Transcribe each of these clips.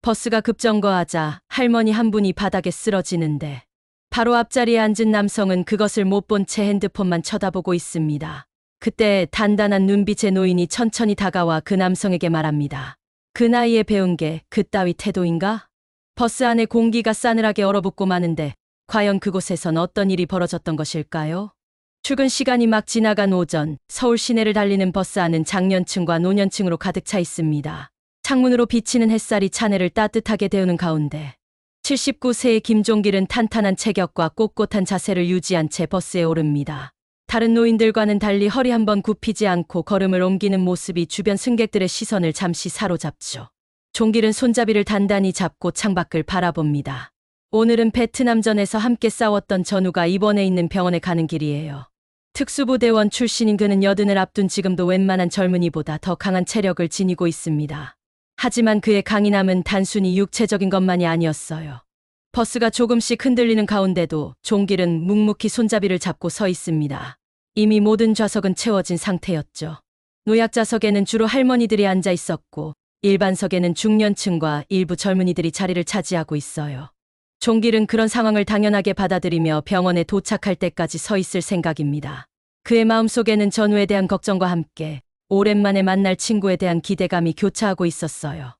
버스가 급정거하자 할머니 한 분이 바닥에 쓰러지는데 바로 앞자리에 앉은 남성은 그것을 못 본 채 핸드폰만 쳐다보고 있습니다. 그때 단단한 눈빛의 노인이 천천히 다가와 그 남성에게 말합니다. 그 나이에 배운 게 그따위 태도인가? 버스 안에 공기가 싸늘하게 얼어붙고 마는데 과연 그곳에선 어떤 일이 벌어졌던 것일까요? 출근 시간이 막 지나간 오전, 서울 시내를 달리는 버스 안은 장년층과 노년층으로 가득 차 있습니다. 창문으로 비치는 햇살이 차내를 따뜻하게 데우는 가운데 79세의 김종길은 탄탄한 체격과 꼿꼿한 자세를 유지한 채 버스에 오릅니다. 다른 노인들과는 달리 허리 한번 굽히지 않고 걸음을 옮기는 모습이 주변 승객들의 시선을 잠시 사로잡죠. 종길은 손잡이를 단단히 잡고 창밖을 바라봅니다. 오늘은 베트남전에서 함께 싸웠던 전우가 입원해 있는 병원에 가는 길이에요. 특수부대원 출신인 그는 여든을 앞둔 지금도 웬만한 젊은이보다 더 강한 체력을 지니고 있습니다. 하지만 그의 강인함은 단순히 육체적인 것만이 아니었어요. 버스가 조금씩 흔들리는 가운데도 종길은 묵묵히 손잡이를 잡고 서 있습니다. 이미 모든 좌석은 채워진 상태였죠. 노약자석에는 주로 할머니들이 앉아 있었고 일반석에는 중년층과 일부 젊은이들이 자리를 차지하고 있어요. 종길은 그런 상황을 당연하게 받아들이며 병원에 도착할 때까지 서 있을 생각입니다. 그의 마음속에는 전우에 대한 걱정과 함께 오랜만에 만날 친구에 대한 기대감이 교차하고 있었어요.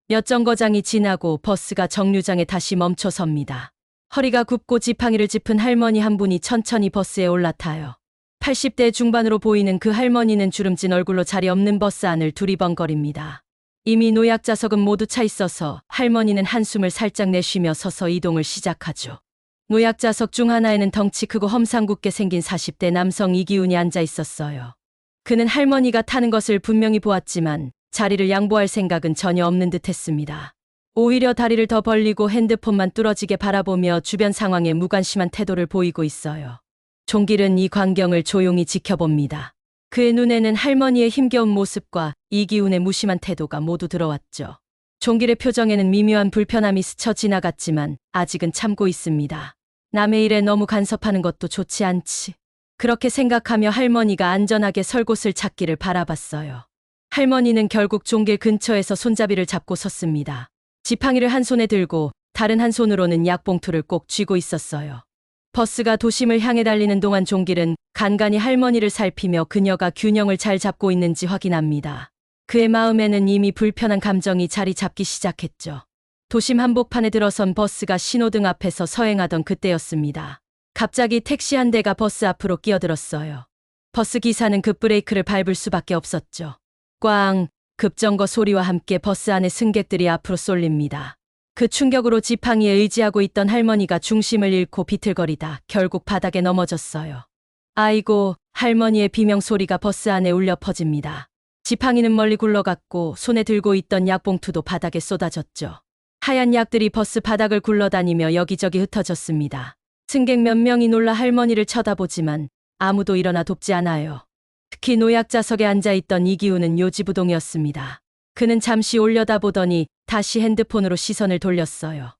몇 정거장이 지나고 버스가 정류장에 다시 멈춰섭니다. 허리가 굽고 지팡이를 짚은 할머니 한 분이 천천히 버스에 올라타요. 80대 중반으로 보이는 그 할머니는 주름진 얼굴로 자리 없는 버스 안을 두리번거립니다. 이미 노약자석은 모두 차 있어서 할머니는 한숨을 살짝 내쉬며 서서 이동을 시작하죠. 노약자석 중 하나에는 덩치 크고 험상궂게 생긴 40대 남성 이기훈이 앉아 있었어요. 그는 할머니가 타는 것을 분명히 보았지만 자리를 양보할 생각은 전혀 없는 듯 했습니다. 오히려 다리를 더 벌리고 핸드폰만 뚫어지게 바라보며 주변 상황에 무관심한 태도를 보이고 있어요. 종길은 이 광경을 조용히 지켜봅니다. 그의 눈에는 할머니의 힘겨운 모습과 이기훈의 무심한 태도가 모두 들어왔죠. 종길의 표정에는 미묘한 불편함이 스쳐 지나갔지만 아직은 참고 있습니다. 남의 일에 너무 간섭하는 것도 좋지 않지. 그렇게 생각하며 할머니가 안전하게 설 곳을 찾기를 바라봤어요. 할머니는 결국 종길 근처에서 손잡이를 잡고 섰습니다. 지팡이를 한 손에 들고 다른 한 손으로는 약봉투를 꼭 쥐고 있었어요. 버스가 도심을 향해 달리는 동안 종길은 간간히 할머니를 살피며 그녀가 균형을 잘 잡고 있는지 확인합니다. 그의 마음에는 이미 불편한 감정이 자리 잡기 시작했죠. 도심 한복판에 들어선 버스가 신호등 앞에서 서행하던 그때였습니다. 갑자기 택시 한 대가 버스 앞으로 끼어들었어요. 버스 기사는 급브레이크를 밟을 수밖에 없었죠. 꽝! 급정거 소리와 함께 버스 안의 승객들이 앞으로 쏠립니다. 그 충격으로 지팡이에 의지하고 있던 할머니가 중심을 잃고 비틀거리다 결국 바닥에 넘어졌어요. 아이고, 할머니의 비명소리가 버스 안에 울려 퍼집니다. 지팡이는 멀리 굴러갔고 손에 들고 있던 약봉투도 바닥에 쏟아졌죠. 하얀 약들이 버스 바닥을 굴러다니며 여기저기 흩어졌습니다. 승객 몇 명이 놀라 할머니를 쳐다보지만 아무도 일어나 돕지 않아요. 특히 노약자석에 앉아있던 이기훈은 요지부동이었습니다. 그는 잠시 올려다보더니 다시 핸드폰으로 시선을 돌렸어요.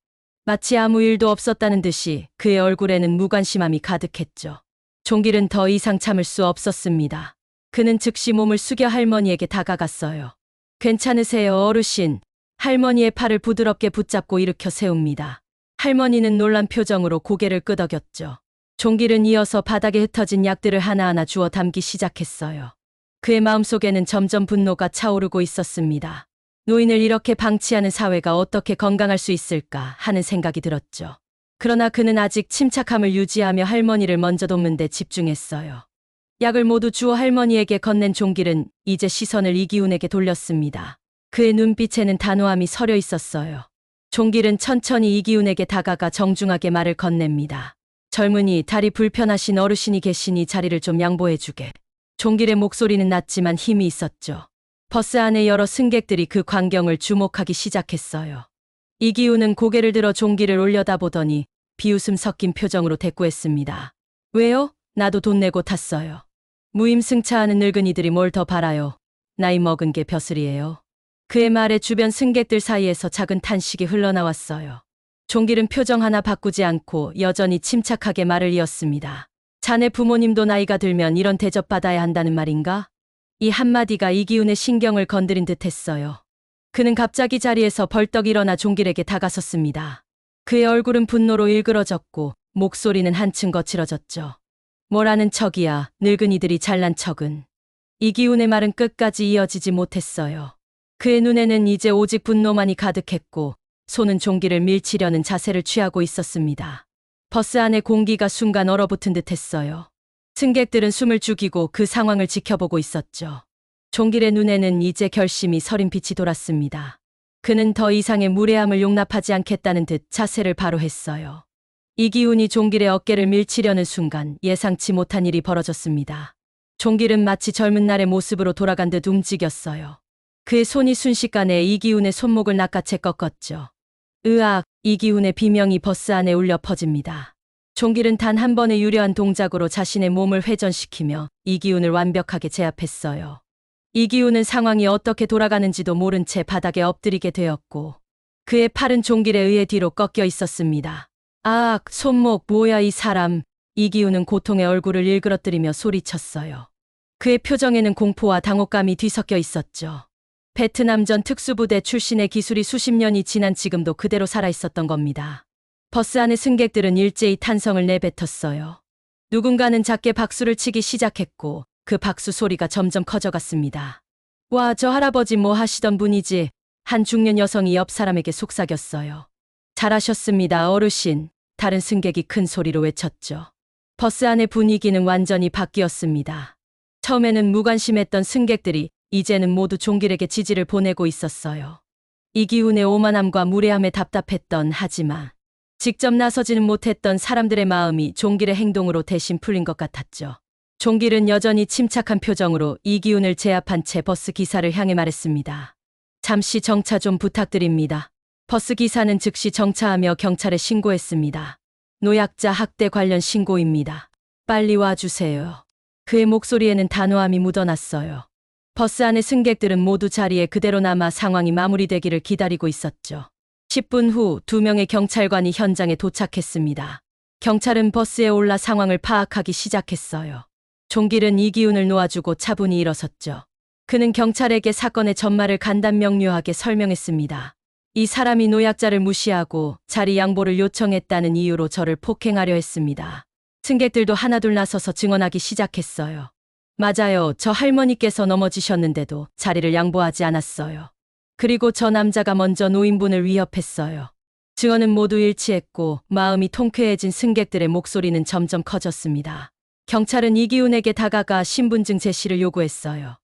마치 아무 일도 없었다는 듯이 그의 얼굴에는 무관심함이 가득했죠. 종길은 더 이상 참을 수 없었습니다. 그는 즉시 몸을 숙여 할머니에게 다가갔어요. 괜찮으세요, 어르신? 할머니의 팔을 부드럽게 붙잡고 일으켜 세웁니다. 할머니는 놀란 표정으로 고개를 끄덕였죠. 종길은 이어서 바닥에 흩어진 약들을 하나하나 주워 담기 시작했어요. 그의 마음속에는 점점 분노가 차오르고 있었습니다. 노인을 이렇게 방치하는 사회가 어떻게 건강할 수 있을까 하는 생각이 들었죠. 그러나 그는 아직 침착함을 유지하며 할머니를 먼저 돕는 데 집중했어요. 약을 모두 주워 할머니에게 건넨 종길은 이제 시선을 이기훈에게 돌렸습니다. 그의 눈빛에는 단호함이 서려 있었어요. 종길은 천천히 이기훈에게 다가가 정중하게 말을 건넵니다. 젊은이, 다리 불편하신 어르신이 계시니 자리를 좀 양보해주게. 종길의 목소리는 낮지만 힘이 있었죠. 버스 안에 여러 승객들이 그 광경을 주목하기 시작했어요. 이기훈은 고개를 들어 종길을 올려다보더니 비웃음 섞인 표정으로 대꾸했습니다. 왜요? 나도 돈 내고 탔어요. 무임승차하는 늙은이들이 뭘 더 바라요. 나이 먹은 게 벼슬이에요. 그의 말에 주변 승객들 사이에서 작은 탄식이 흘러나왔어요. 종길은 표정 하나 바꾸지 않고 여전히 침착하게 말을 이었습니다. 자네 부모님도 나이가 들면 이런 대접받아야 한다는 말인가? 이 한마디가 이기훈의 신경을 건드린 듯 했어요. 그는 갑자기 자리에서 벌떡 일어나 종길에게 다가섰습니다. 그의 얼굴은 분노로 일그러졌고 목소리는 한층 거칠어졌죠. 뭐라는 척이야, 늙은이들이 잘난 척은. 이기훈의 말은 끝까지 이어지지 못했어요. 그의 눈에는 이제 오직 분노만이 가득했고 손은 종기를 밀치려는 자세를 취하고 있었습니다. 버스 안의 공기가 순간 얼어붙은 듯했어요. 승객들은 숨을 죽이고 그 상황을 지켜보고 있었죠. 종길의 눈에는 이제 결심이 서린 빛이 돌았습니다. 그는 더 이상의 무례함을 용납하지 않겠다는 듯 자세를 바로 했어요. 이기훈이 종길의 어깨를 밀치려는 순간 예상치 못한 일이 벌어졌습니다. 종길은 마치 젊은 날의 모습으로 돌아간 듯 움직였어요. 그의 손이 순식간에 이기훈의 손목을 낚아채 꺾었죠. 으악, 이기훈의 비명이 버스 안에 울려 퍼집니다. 종길은 단 한 번의 유려한 동작으로 자신의 몸을 회전시키며 이기훈을 완벽하게 제압했어요. 이기훈은 상황이 어떻게 돌아가는지도 모른 채 바닥에 엎드리게 되었고 그의 팔은 종길에 의해 뒤로 꺾여 있었습니다. 아악, 손목, 뭐야 이 사람. 이기훈은 고통의 얼굴을 일그러뜨리며 소리쳤어요. 그의 표정에는 공포와 당혹감이 뒤섞여 있었죠. 베트남전 특수부대 출신의 기술이 수십 년이 지난 지금도 그대로 살아있었던 겁니다. 버스 안의 승객들은 일제히 탄성을 내뱉었어요. 누군가는 작게 박수를 치기 시작했고 그 박수 소리가 점점 커져갔습니다. 와, 저 할아버지 뭐 하시던 분이지? 한 중년 여성이 옆 사람에게 속삭였어요. 잘하셨습니다, 어르신. 다른 승객이 큰 소리로 외쳤죠. 버스 안의 분위기는 완전히 바뀌었습니다. 처음에는 무관심했던 승객들이 이제는 모두 종길에게 지지를 보내고 있었어요. 이기훈의 오만함과 무례함에 답답했던 하지만 직접 나서지는 못했던 사람들의 마음이 종길의 행동으로 대신 풀린 것 같았죠. 종길은 여전히 침착한 표정으로 이기훈을 제압한 채 버스 기사를 향해 말했습니다. 잠시 정차 좀 부탁드립니다. 버스 기사는 즉시 정차하며 경찰에 신고했습니다. 노약자 학대 관련 신고입니다. 빨리 와주세요. 그의 목소리에는 단호함이 묻어났어요. 버스 안의 승객들은 모두 자리에 그대로 남아 상황이 마무리되기를 기다리고 있었죠. 10분 후 2명의 경찰관이 현장에 도착했습니다. 경찰은 버스에 올라 상황을 파악하기 시작했어요. 종길은 이기훈을 놓아주고 차분히 일어섰죠. 그는 경찰에게 사건의 전말을 간단명료하게 설명했습니다. 이 사람이 노약자를 무시하고 자리 양보를 요청했다는 이유로 저를 폭행하려 했습니다. 승객들도 하나둘 나서서 증언하기 시작했어요. 맞아요. 저 할머니께서 넘어지셨는데도 자리를 양보하지 않았어요. 그리고 저 남자가 먼저 노인분을 위협했어요. 증언은 모두 일치했고 마음이 통쾌해진 승객들의 목소리는 점점 커졌습니다. 경찰은 이기훈에게 다가가 신분증 제시를 요구했어요.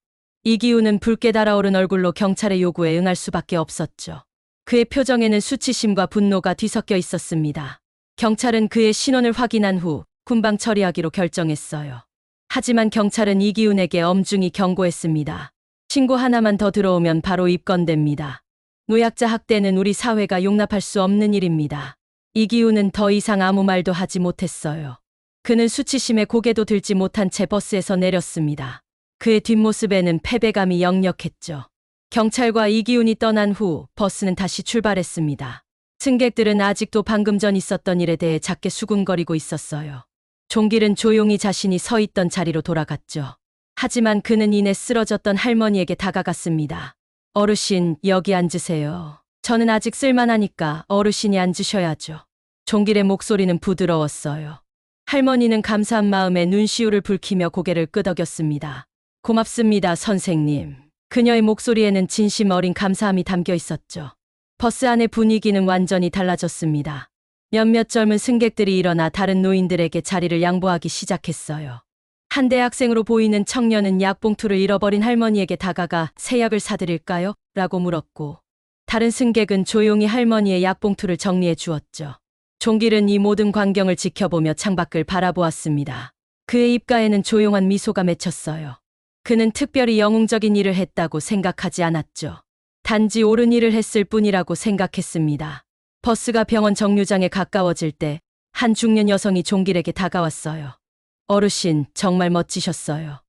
이기훈은 붉게 달아오른 얼굴로 경찰의 요구에 응할 수밖에 없었죠. 그의 표정에는 수치심과 분노가 뒤섞여 있었습니다. 경찰은 그의 신원을 확인한 후 군방 처리하기로 결정했어요. 하지만 경찰은 이기훈에게 엄중히 경고했습니다. 신고 하나만 더 들어오면 바로 입건됩니다. 노약자 학대는 우리 사회가 용납할 수 없는 일입니다. 이기훈은 더 이상 아무 말도 하지 못했어요. 그는 수치심에 고개도 들지 못한 채 버스에서 내렸습니다. 그의 뒷모습에는 패배감이 역력했죠. 경찰과 이기훈이 떠난 후 버스는 다시 출발했습니다. 승객들은 아직도 방금 전 있었던 일에 대해 작게 수군거리고 있었어요. 종길은 조용히 자신이 서 있던 자리로 돌아갔죠. 하지만 그는 이내 쓰러졌던 할머니에게 다가갔습니다. 어르신, 여기 앉으세요. 저는 아직 쓸만하니까 어르신이 앉으셔야죠. 종길의 목소리는 부드러웠어요. 할머니는 감사한 마음에 눈시울을 붉히며 고개를 끄덕였습니다. 고맙습니다, 선생님. 그녀의 목소리에는 진심 어린 감사함이 담겨 있었죠. 버스 안의 분위기는 완전히 달라졌습니다. 몇몇 젊은 승객들이 일어나 다른 노인들에게 자리를 양보하기 시작했어요. 한 대학생으로 보이는 청년은 약봉투를 잃어버린 할머니에게 다가가 새 약을 사드릴까요? 라고 물었고 다른 승객은 조용히 할머니의 약봉투를 정리해 주었죠. 종길은 이 모든 광경을 지켜보며 창밖을 바라보았습니다. 그의 입가에는 조용한 미소가 맺혔어요. 그는 특별히 영웅적인 일을 했다고 생각하지 않았죠. 단지 옳은 일을 했을 뿐이라고 생각했습니다. 버스가 병원 정류장에 가까워질 때 한 중년 여성이 종길에게 다가왔어요. 어르신, 정말 멋지셨어요.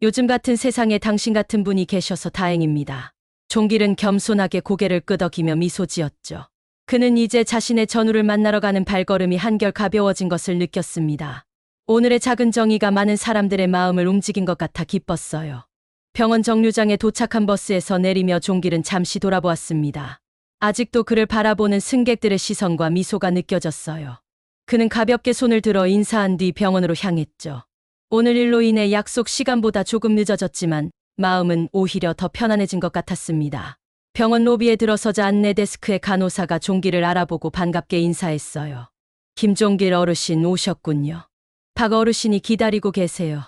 요즘 같은 세상에 당신 같은 분이 계셔서 다행입니다. 종길은 겸손하게 고개를 끄덕이며 미소 지었죠. 그는 이제 자신의 전우를 만나러 가는 발걸음이 한결 가벼워진 것을 느꼈습니다. 오늘의 작은 정의가 많은 사람들의 마음을 움직인 것 같아 기뻤어요. 병원 정류장에 도착한 버스에서 내리며 종길은 잠시 돌아보았습니다. 아직도 그를 바라보는 승객들의 시선과 미소가 느껴졌어요. 그는 가볍게 손을 들어 인사한 뒤 병원으로 향했죠. 오늘 일로 인해 약속 시간보다 조금 늦어졌지만 마음은 오히려 더 편안해진 것 같았습니다. 병원 로비에 들어서자 안내 데스크의 간호사가 종길을 알아보고 반갑게 인사했어요. 김종길 어르신 오셨군요. 박 어르신이 기다리고 계세요.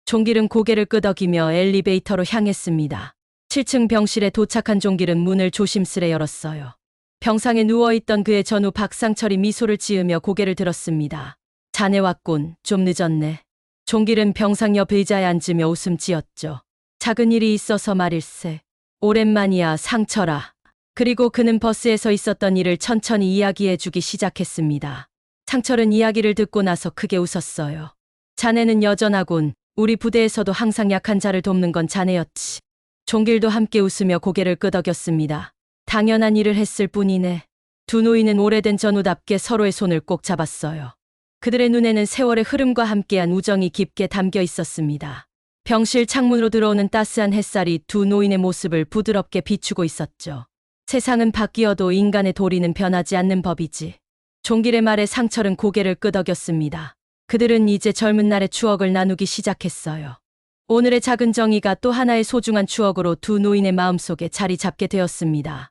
종길은 고개를 끄덕이며 엘리베이터로 향했습니다. 7층 병실에 도착한 종길은 문을 조심스레 열었어요. 병상에 누워있던 그의 전후 박상철이 미소를 지으며 고개를 들었습니다. 자네 왔군. 좀 늦었네. 종길은 병상 옆 의자에 앉으며 웃음 지었죠. 작은 일이 있어서 말일세. 오랜만이야, 상철아. 그리고 그는 버스에서 있었던 일을 천천히 이야기해주기 시작했습니다. 상철은 이야기를 듣고 나서 크게 웃었어요. 자네는 여전하군. 우리 부대에서도 항상 약한 자를 돕는 건 자네였지. 종길도 함께 웃으며 고개를 끄덕였습니다. 당연한 일을 했을 뿐이네. 두 노인은 오래된 전우답게 서로의 손을 꼭 잡았어요. 그들의 눈에는 세월의 흐름과 함께한 우정이 깊게 담겨 있었습니다. 병실 창문으로 들어오는 따스한 햇살이 두 노인의 모습을 부드럽게 비추고 있었죠. 세상은 바뀌어도 인간의 도리는 변하지 않는 법이지. 종길의 말에 상철은 고개를 끄덕였습니다. 그들은 이제 젊은 날의 추억을 나누기 시작했어요. 오늘의 작은 정의가 또 하나의 소중한 추억으로 두 노인의 마음속에 자리 잡게 되었습니다.